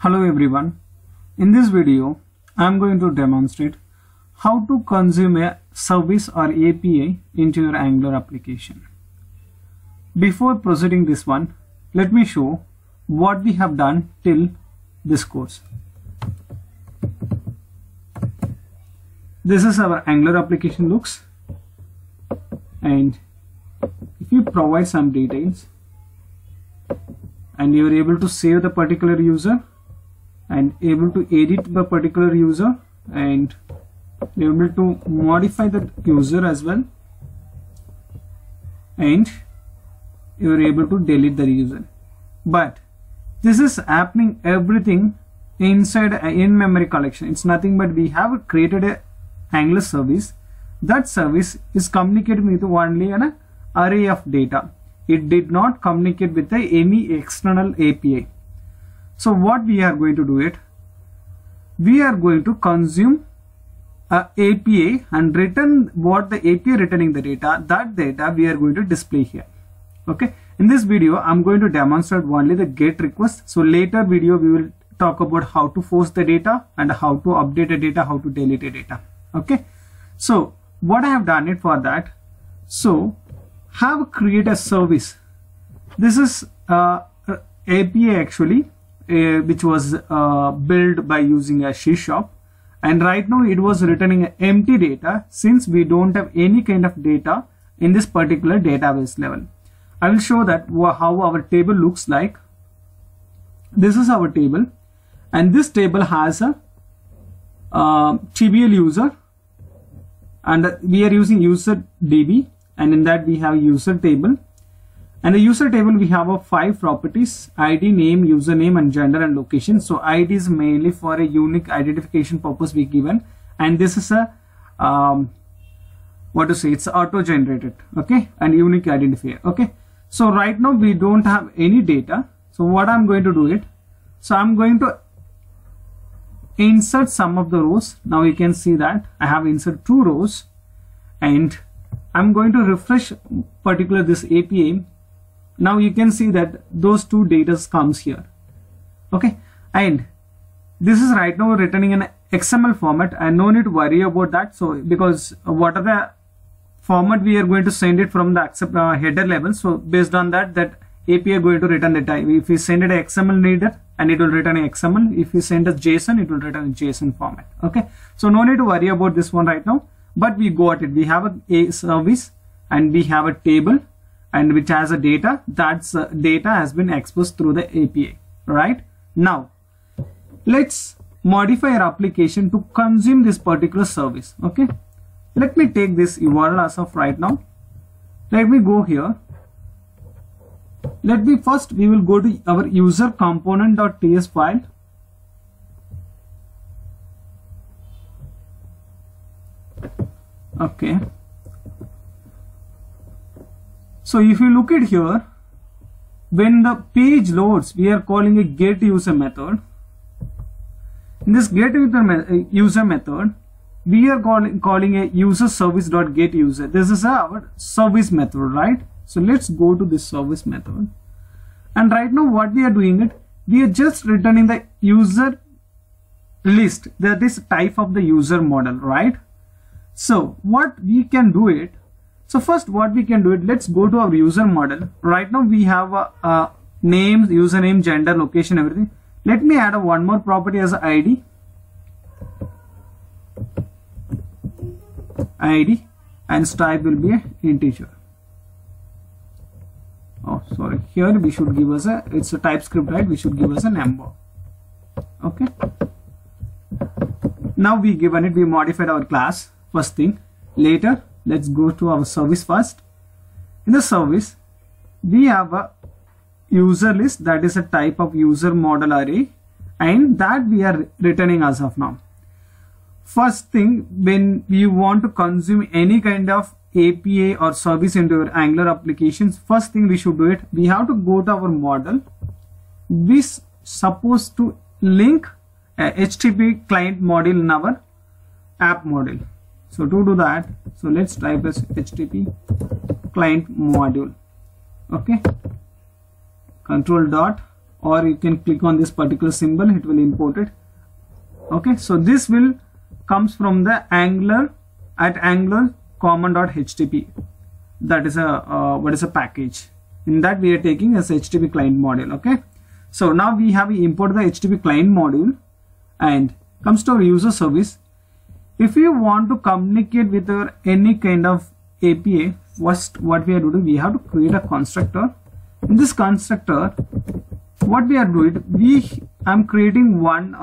Hello everyone. In this video, I am going to demonstrate how to consume a service or API into your Angular application. Before proceeding this one, let me show what we have done till this course. This is our Angular application looks, and if you provide some details and you are able to save the particular user and able to edit the particular user and able to modify the user as well, and you are able to delete the user. But this is happening everything inside an in-memory collection. It's nothing but we have created a Angular service. That service is communicating with only an array of data. It did not communicate with any external API. So what we are going to do it, we are going to consume a API and return what the API returning the data. That data we are going to display here. Okay. In this video, I'm going to demonstrate only the GET request. So later video we will talk about how to force the data and how to update the data, how to delete the data. Okay. So what I have done it for that. So have create a service. This is API actually. Which was built by using a C#, and right now it was returning empty data since we don't have any kind of data in this particular database level. I will show that how our table looks like. This is our table, and this table has a TBL user, and we are using user DB, and in that we have user table. And the user table we have 5 properties: ID, name, username, and gender and location. So ID is mainly for a unique identification purpose we given, and this is a it's auto generated, okay, and unique identifier. Okay, so right now we don't have any data. So what I'm going to do it, so I'm going to insert some of the rows. Now you can see that I have inserted 2 rows, and I'm going to refresh particular this API. Now you can see that those 2 data comes here. Okay, and this is right now returning in XML format, and no need to worry about that. So because what are the format we are going to send it from the accept header level. So based on that API going to return the type. If we send it a XML header, and it will return a XML. If we send a JSON, it will return a JSON format. Okay, so no need to worry about this one right now, but we got it. We have a service and we have a table, and which has a data. That's data has been exposed through the API. Right now, let's modify our application to consume this particular service. Okay, let me take this URL as of right now. Let me go here. We will go to our user component.ts file. Okay. So if you look at here, when the page loads, we are calling a get user method. In this get user method, we are calling a user service.get user. This is our service method, right? So let's go to this service method. And right now what we are doing it, we are just returning the user list, that is type of the user model, right? So what we can do it, so first what we can do it, let's go to our user model. Right now we have a name, username, gender, location, everything. Let me add one more property as ID. ID, and type will be an integer. Oh, sorry. Here we should give us it's a TypeScript, right? We should give us a number. Okay. Now we modified our class. First thing. Later, let's go to our service first. In the service, we have a user list, that is a type of user model array, and that we are returning as of now. First thing, when you want to consume any kind of API or service into your Angular applications, first thing we should do it, we have to go to our model. We supposed to link a HTTP client module in our app module. So to do that, so let's type as HTTP client module. Okay, control dot or you can click on this particular symbol, it will import it. Okay, so this will comes from the Angular at Angular common.htp. that is a package. In that we are taking as HTTP client module. Okay, so now we have imported the HTTP client module and comes to our user service. If you want to communicate with any kind of API, first what we are doing, we have to create a constructor. In this constructor, what we are doing, I'm creating one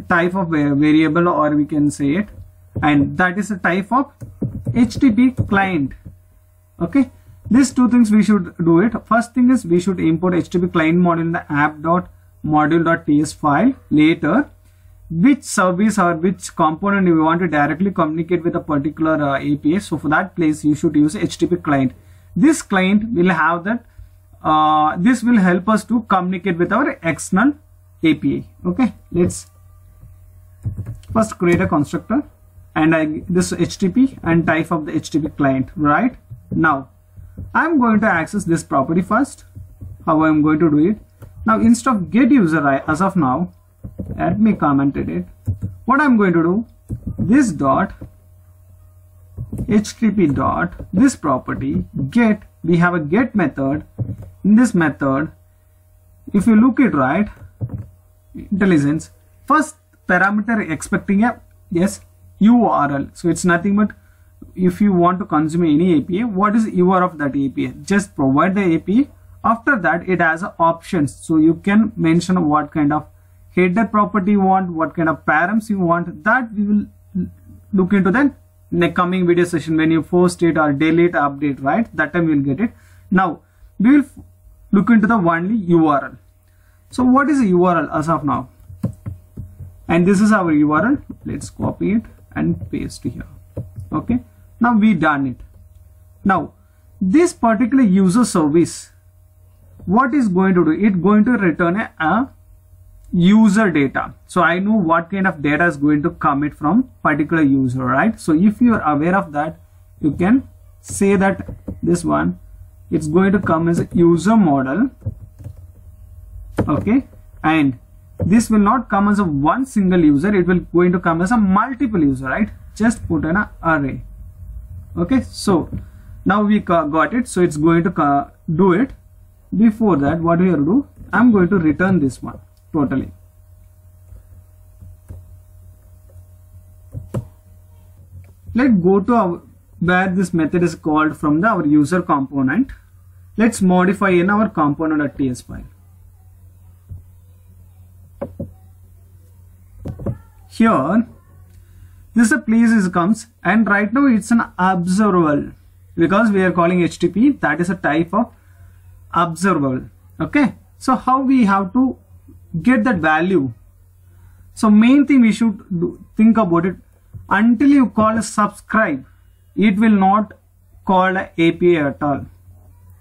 type of variable, or we can say it, and that is a type of HTTP client. Okay, these two things we should do it. First thing is we should import HTTP client module in the app.module.ts file. Later, which service or which component you want to directly communicate with a particular API. So for that place you should use HTTP client. This client will have that. This will help us to communicate with our external API. Okay, let's first create a constructor and this HTTP and type of the HTTP client. Right now I'm going to access this property first. How I'm going to do it now, instead of get user as of now, let me comment it. What I'm going to do, this dot HTTP dot this property get, we have a get method. In this method, if you look it right, IntelliSense, first parameter expecting a yes URL. So it's nothing but if you want to consume any API, what is URL of that API? Just provide the API. After that, it has options. So you can mention what kind of header property you want, what kind of params you want. That we will look into that in the coming video session when you post it or delete, update, right? That time you will get it. Now we will look into the only URL. So what is a URL as of now? And this is our URL. Let's copy it and paste here. Okay, now we done it. Now this particular user service, what is going to do? It's going to return a user data. So I know what kind of data is going to commit from particular user, right? So if you are aware of that, you can say that this one, it's going to come as a user model. Okay, and this will not come as a one single user, it will going to come as a multiple user, right? Just put an array. Okay, so now we got it, so it's going to do it. Before that, what we are do, I'm going to return this one totally. Let's go to our where this method is called from our user component. Let's modify in our component.ts file. Here, this is a place it comes, and right now it's an observable because we are calling HTTP. That is a type of observable. Okay, so how we have to get that value? So main thing we should think about it. Until you call a subscribe, it will not call a API at all.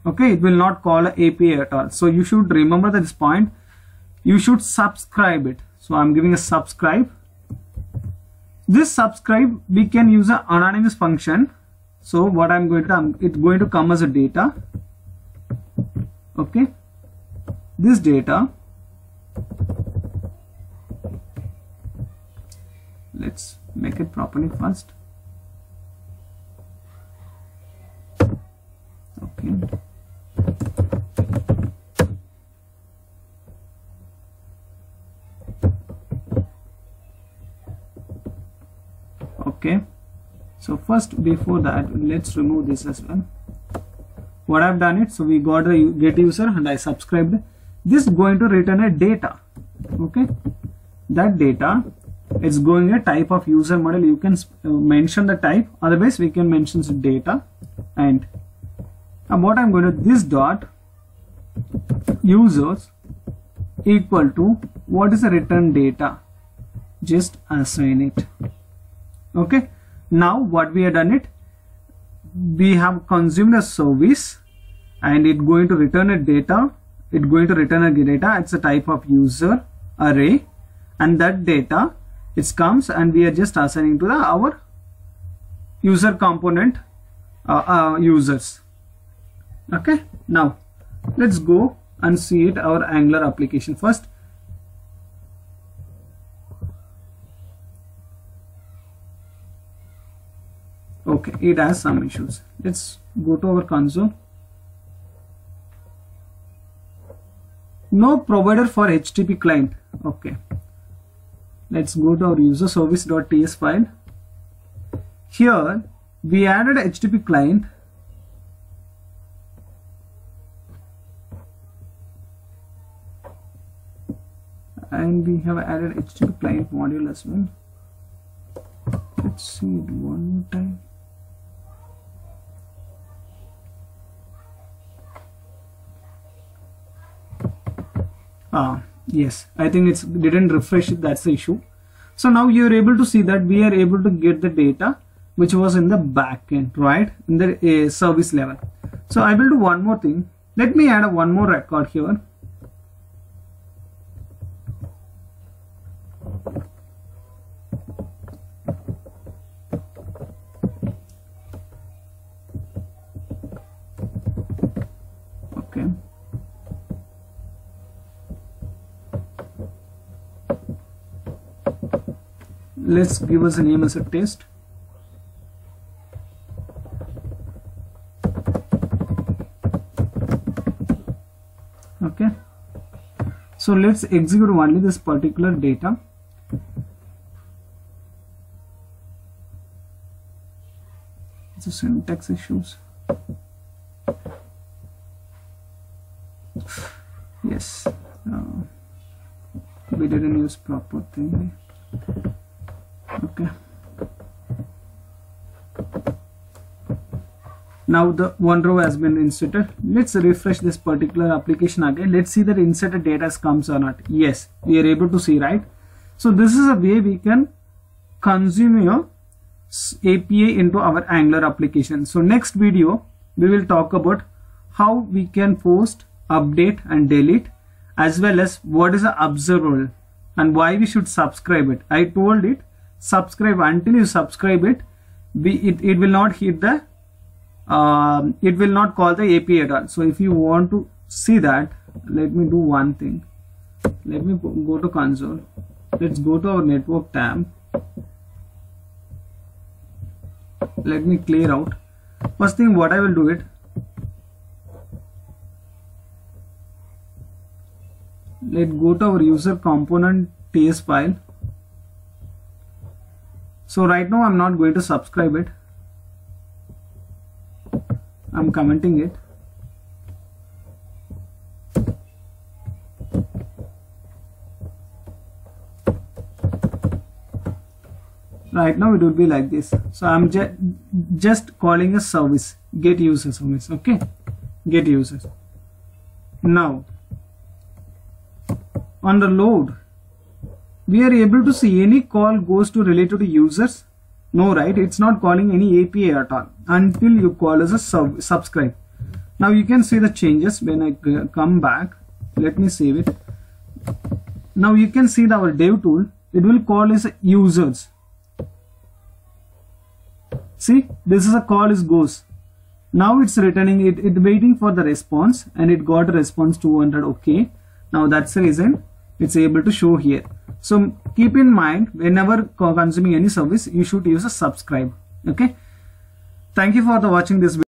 Okay, it will not call a API at all. So you should remember that this point. You should subscribe it. So I'm giving a subscribe. This subscribe, we can use an anonymous function. So what I'm going to, it's going to come as a data. Okay, this data, let's make it properly first. Okay, okay, so first before that, let's remove this as well. What I've done it, so we got a get user and I subscribed. This is going to return a data. Okay, that data, it's going a type of user model. You can mention the type, otherwise we can mention the data. And what I'm going to, this dot users equal to what is the return data, just assign it. Okay, now what we have done it, we have consumed a service and it's going to return a data. It's going to return a data. It's a type of user array, and that data it comes and we are just assigning to our user component users. Okay, now Let's go and see it our Angular application first. Okay, it has some issues. Let's go to our console. No provider for HTTP client. Okay, let's go to our user service.ts file. Here we added HTTP client. And we have added HTTP client module as well. Let's see it one more time. Yes, I think it's didn't refresh it, that's the issue. So now you're able to see that we are able to get the data which was in the backend, right, in the service level. So I will do one more thing. Let me add one more record here. Okay. Let's give us a name as a test. Okay, so let's execute only this particular data. It's a syntax issues. Yes, we didn't use proper thing. Okay, now the one row has been inserted. Let's refresh this particular application again. Let's see that inserted data comes or not. Yes, we are able to see, right? So this is a way we can consume your API into our Angular application. So next video we will talk about how we can post, update and delete, as well as what is the observable and why we should subscribe it. I told it, subscribe. Until you subscribe it, it will not hit the it will not call the API at all. So if you want to see that, let me do one thing. Let me go to console. Let's go to our network tab. Let me clear out. First thing what I will do it, let's go to our user component TS file. So right now I'm not going to subscribe it. I'm commenting it. Right now it will be like this. So I'm just calling a service, get user service. Okay, get users. Now on the load, we are able to see any call goes to related to users. No, right? It's not calling any API at all until you call as a subscribe. Now you can see the changes when I come back. Let me save it. Now you can see our dev tool. It will call as users. See, this is a call is goes. Now it's returning it waiting for the response, and it got a response 200. Okay. Now that's the reason it's able to show here. So keep in mind, whenever consuming any service, you should use a subscribe. Okay. Thank you for watching this video.